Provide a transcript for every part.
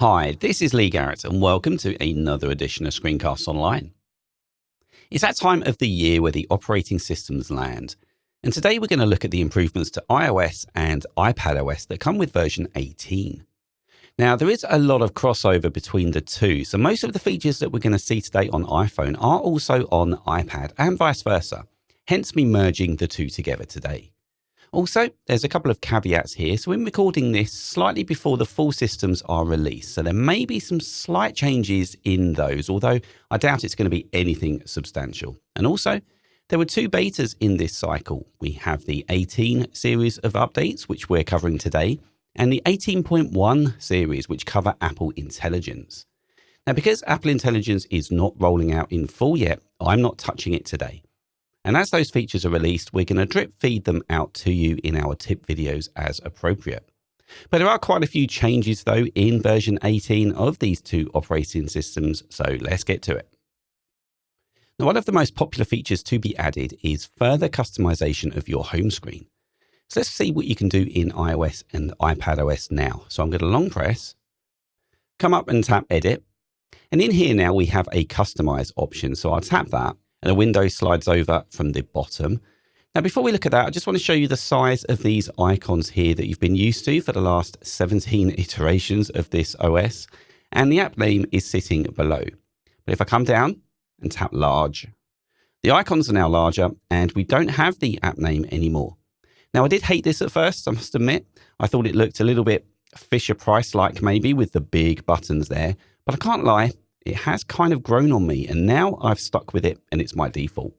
Hi, this is Lee Garrett and welcome to another edition of Screencasts Online. It's that time of the year where the operating systems land, and today we're going to look at the improvements to iOS and iPadOS that come with version 18. Now, there is a lot of crossover between the two, so most of the features that we're going to see today on iPhone are also on iPad and vice versa, hence me merging the two together today. Also, there's a couple of caveats here. So I'm recording this slightly before the full systems are released. So there may be some slight changes in those, although I doubt it's going to be anything substantial. And also, there were two betas in this cycle. We have the 18 series of updates, which we're covering today, and the 18.1 series, which cover Apple Intelligence. Now, because Apple Intelligence is not rolling out in full yet, I'm not touching it today. And as those features are released, we're going to drip feed them out to you in our tip videos as appropriate. But there are quite a few changes, though, in version 18 of these two operating systems, so let's get to it. Now, one of the most popular features to be added is further customization of your home screen. So let's see what you can do in iOS and iPadOS now. So I'm going to long press, come up and tap Edit. And in here now we have a Customize option. So I'll tap that. And a window slides over from the bottom. Now, before we look at that, I just want to show you the size of these icons here that you've been used to for the last 17 iterations of this OS. And the app name is sitting below. But if I come down and tap large, the icons are now larger and we don't have the app name anymore. Now, I did hate this at first, I must admit. I thought it looked a little bit Fisher-Price-like maybe with the big buttons there. But I can't lie. It has kind of grown on me and now I've stuck with it and it's my default.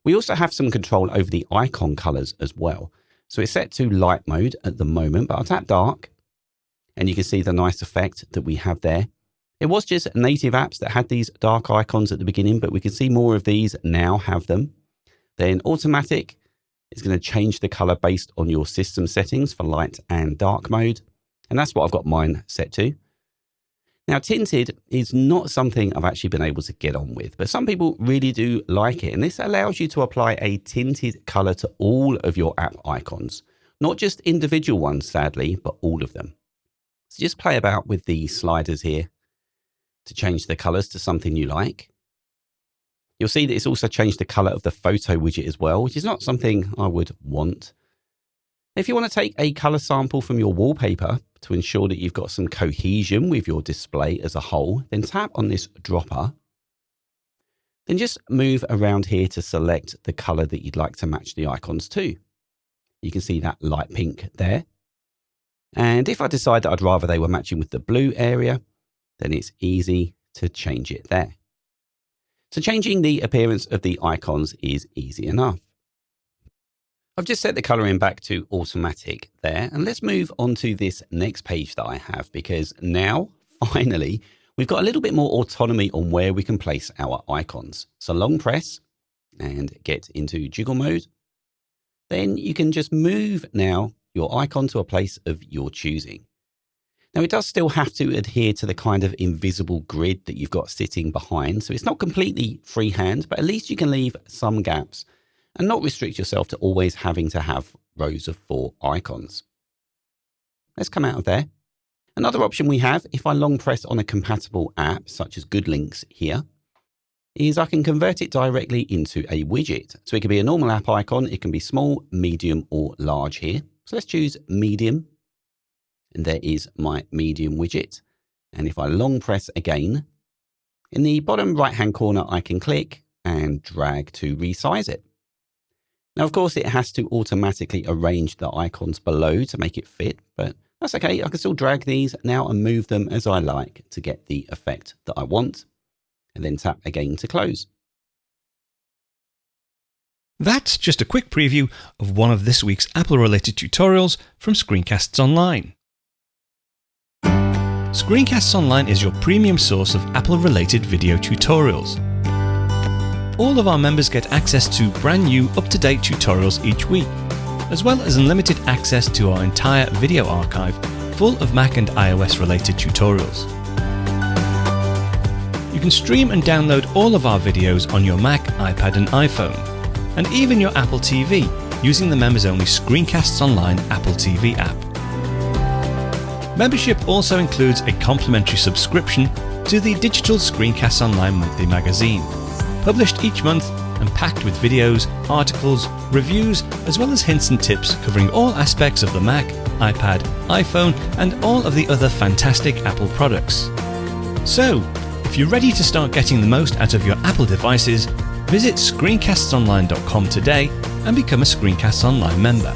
We also have some control over the icon colors as well. So it's set to light mode at the moment, but I'll tap dark and you can see the nice effect that we have there. It was just native apps that had these dark icons at the beginning, but we can see more of these now have them. Then automatic is going to change the color based on your system settings for light and dark mode. And that's what I've got mine set to. Now, tinted is not something I've actually been able to get on with, but some people really do like it. And this allows you to apply a tinted color to all of your app icons, not just individual ones, sadly, but all of them. So just play about with the sliders here to change the colors to something you like. You'll see that it's also changed the color of the photo widget as well, which is not something I would want. If you want to take a color sample from your wallpaper to ensure that you've got some cohesion with your display as a whole, then tap on this dropper. Then just move around here to select the color that you'd like to match the icons to. You can see that light pink there. And if I decide that I'd rather they were matching with the blue area, then it's easy to change it there. So changing the appearance of the icons is easy enough. I've just set the coloring back to automatic there, and let's move on to this next page that I have, because now, finally, we've got a little bit more autonomy on where we can place our icons. So long press and get into jiggle mode. Then you can just move now your icon to a place of your choosing. Now, it does still have to adhere to the kind of invisible grid that you've got sitting behind, so it's not completely freehand, but at least you can leave some gaps and not restrict yourself to always having to have rows of 4 icons. Let's come out of there. Another option we have, if I long press on a compatible app, such as Good Links here, is I can convert it directly into a widget. So it can be a normal app icon, it can be small, medium, or large here. So let's choose medium. And there is my medium widget. And if I long press again, in the bottom right-hand corner, I can click and drag to resize it. Now, of course, it has to automatically arrange the icons below to make it fit, but that's okay. I can still drag these now and move them as I like to get the effect that I want, and then tap again to close. That's just a quick preview of one of this week's Apple-related tutorials from Screencasts Online. Screencasts Online is your premium source of Apple-related video tutorials. All of our members get access to brand new, up-to-date tutorials each week, as well as unlimited access to our entire video archive full of Mac and iOS-related tutorials. You can stream and download all of our videos on your Mac, iPad and iPhone, and even your Apple TV using the members-only Screencasts Online Apple TV app. Membership also includes a complimentary subscription to the Digital Screencasts Online monthly magazine, published each month and packed with videos, articles, reviews, as well as hints and tips covering all aspects of the Mac, iPad, iPhone, and all of the other fantastic Apple products. So, if you're ready to start getting the most out of your Apple devices, visit screencastsonline.com today and become a Screencasts Online member.